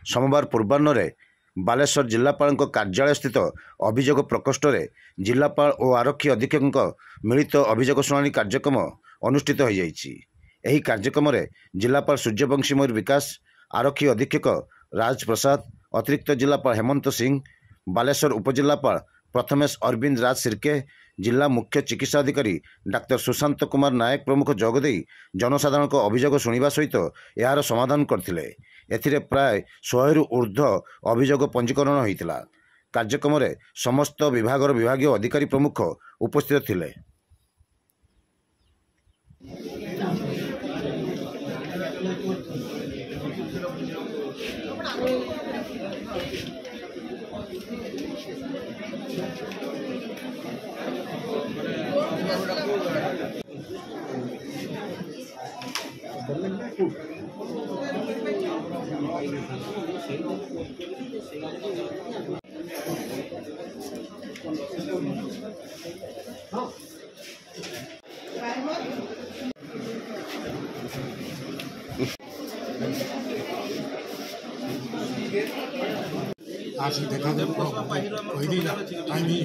सोमवार पूर्वाह्न बालेश्वर जिलापाल कार्यालय स्थित अभियोग प्रकोष्ठ में जिलापाल और आरक्षी अधीक्षक मिलित अभियोग शुणाणी कार्यक्रम अनुष्ठित हो जाइछि। एही कार्यक्रम में जिलापाल सूर्यवंशी मयूर विकास, आरक्षी अधीक्षक राज प्रसाद, अतिरिक्त जिलापाल हेमंत सिंह, बालेश्वर उपजिलापाल प्रथमेश अरविंद राज सिरके, जिला मुख्य चिकित्सा अधिकारी डाक्टर सुशांत कुमार नायक प्रमुख जोगदे जनसाधारण अभियोग शुणा सहित यार समाधान करथिले। एथिरे प्राय 100 रु ऊर्ध्व अभियोग पंजीकरण होइतिला। कार्यक्रम में समस्त विभागर विभागीय अधिकारी प्रमुख उपस्थित थिले। आज देखा जब कोई नहीं टाइम ही